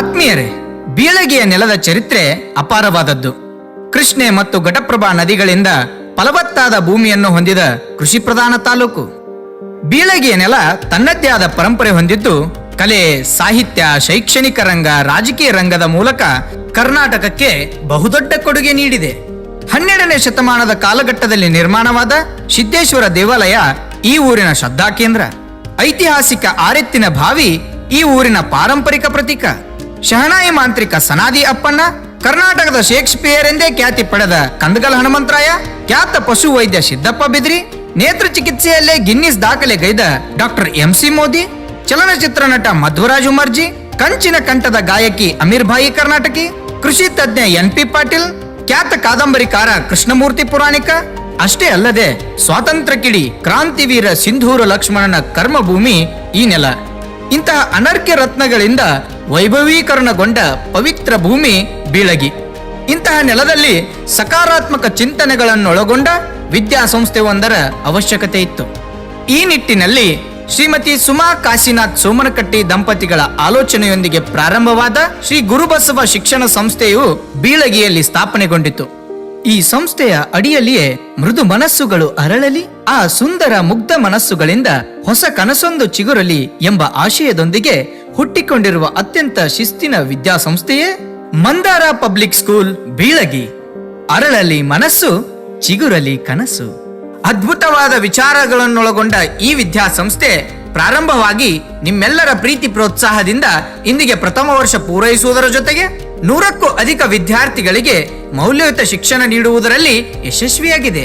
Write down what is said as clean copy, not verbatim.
ಆತ್ಮೀಯರೇ, ಬೀಳಗಿಯ ನೆಲದ ಚರಿತ್ರೆ ಅಪಾರವಾದದ್ದು. ಕೃಷ್ಣೆ ಮತ್ತು ಘಟಪ್ರಭಾ ನದಿಗಳಿಂದ ಫಲವತ್ತಾದ ಭೂಮಿಯನ್ನು ಹೊಂದಿದ ಕೃಷಿ ಪ್ರಧಾನ ತಾಲೂಕು. ಬೀಳಗಿಯ ನೆಲ ತನ್ನದೇ ಆದ ಪರಂಪರೆ ಹೊಂದಿದ್ದು, ಕಲೆ, ಸಾಹಿತ್ಯ, ಶೈಕ್ಷಣಿಕ ರಂಗ, ರಾಜಕೀಯ ರಂಗದ ಮೂಲಕ ಕರ್ನಾಟಕಕ್ಕೆ ಬಹುದೊಡ್ಡ ಕೊಡುಗೆ ನೀಡಿದೆ. 12ನೇ ಶತಮಾನದ ಕಾಲಘಟ್ಟದಲ್ಲಿ ನಿರ್ಮಾಣವಾದ ಸಿದ್ದೇಶ್ವರ ದೇವಾಲಯ ಈ ಊರಿನ ಶ್ರದ್ಧಾ ಕೇಂದ್ರ. ಐತಿಹಾಸಿಕ ಆರೆತ್ತಿನ ಬಾವಿ ಈ ಊರಿನ ಪಾರಂಪರಿಕ ಪ್ರತೀಕ. ಶಹನಾಯಿ ಮಾಂತ್ರಿಕ ಸನಾದಿ ಅಪ್ಪಣ್ಣ, ಕರ್ನಾಟಕದ ಶೇಕ್ಸ್ಪಿಯರ್ ಎಂದೇ ಖ್ಯಾತಿ ಪಡೆದ ಕಂದಗಲ್ ಹನುಮಂತರಾಯ, ಖ್ಯಾತ ಪಶು ವೈದ್ಯ ಸಿದ್ದಪ್ಪ ಬಿದ್ರಿ, ನೇತ್ರ ಚಿಕಿತ್ಸೆಯಲ್ಲೇ ಗಿನ್ನಿಸ್ ದಾಖಲೆಗೈದ ಡಾಕ್ಟರ್ MC ಮೋದಿ, ಚಲನಚಿತ್ರ ನಟ ಮಧ್ವರಾಜ್ ಉಮರ್ಜಿ, ಕಂಚಿನ ಕಂಠದ ಗಾಯಕಿ ಅಮೀರ್ ಭಾಯಿ ಕರ್ನಾಟಕಿ, ಕೃಷಿ ತಜ್ಞ NP ಪಾಟೀಲ್, ಖ್ಯಾತ ಕಾದಂಬರಿಕಾರ ಕೃಷ್ಣಮೂರ್ತಿ ಪುರಾಣಿಕ. ಅಷ್ಟೇ ಅಲ್ಲದೆ ಸ್ವಾತಂತ್ರ್ಯ ಕಿಡಿ ಕ್ರಾಂತಿವೀರ ಸಿಂಧೂರ ಲಕ್ಷ್ಮಣನ ಕರ್ಮಭೂಮಿ ಈ ನೆಲ. ಇಂತಹ ಅನರ್ಘ್ಯ ರತ್ನಗಳಿಂದ ವೈಭವೀಕರಣಗೊಂಡ ಪವಿತ್ರ ಭೂಮಿ ಬೀಳಗಿ. ಇಂತಹ ನೆಲದಲ್ಲಿ ಸಕಾರಾತ್ಮಕ ಚಿಂತನೆಗಳನ್ನೊಳಗೊಂಡ ವಿದ್ಯಾಸಂಸ್ಥೆಯೊಂದರ ಅವಶ್ಯಕತೆ ಇತ್ತು. ಈ ನಿಟ್ಟಿನಲ್ಲಿ ಶ್ರೀಮತಿ ಸುಮಾ ಕಾಶಿನಾಥ್ ಸೋಮನಕಟ್ಟಿ ದಂಪತಿಗಳ ಆಲೋಚನೆಯೊಂದಿಗೆ ಪ್ರಾರಂಭವಾದ ಶ್ರೀ ಗುರುಬಸವ ಶಿಕ್ಷಣ ಸಂಸ್ಥೆಯು ಬೀಳಗಿಯಲ್ಲಿ ಸ್ಥಾಪನೆಗೊಂಡಿತು. ಈ ಸಂಸ್ಥೆಯ ಅಡಿಯಲ್ಲಿಯೇ ಮೃದು ಮನಸ್ಸುಗಳು ಅರಳಲಿ, ಆ ಸುಂದರ ಮುಗ್ಧ ಮನಸ್ಸುಗಳಿಂದ ಹೊಸ ಕನಸೊಂದು ಚಿಗುರಲಿ ಎಂಬ ಆಶಯದೊಂದಿಗೆ ಹುಟ್ಟಿಕೊಂಡಿರುವ ಅತ್ಯಂತ ಶಿಸ್ತಿನ ವಿದ್ಯಾಸಂಸ್ಥೆಯೇ ಮಂದಾರ ಪಬ್ಲಿಕ್ ಸ್ಕೂಲ್ ಬೀಳಗಿ. ಅರಳಲಿ ಮನಸ್ಸು, ಚಿಗುರಲಿ ಕನಸು. ಅದ್ಭುತವಾದ ವಿಚಾರಗಳನ್ನೊಳಗೊಂಡ ಈ ವಿದ್ಯಾಸಂಸ್ಥೆ ಪ್ರಾರಂಭವಾಗಿ ನಿಮ್ಮೆಲ್ಲರ ಪ್ರೀತಿ ಪ್ರೋತ್ಸಾಹದಿಂದ ಇಂದಿಗೆ ಪ್ರಥಮ ವರ್ಷ ಪೂರೈಸುವುದರ ಜೊತೆಗೆ 100ಕ್ಕೂ ಅಧಿಕ ವಿದ್ಯಾರ್ಥಿಗಳಿಗೆ ಮೌಲ್ಯಯುತ ಶಿಕ್ಷಣ ನೀಡುವುದರಲ್ಲಿ ಯಶಸ್ವಿಯಾಗಿದೆ.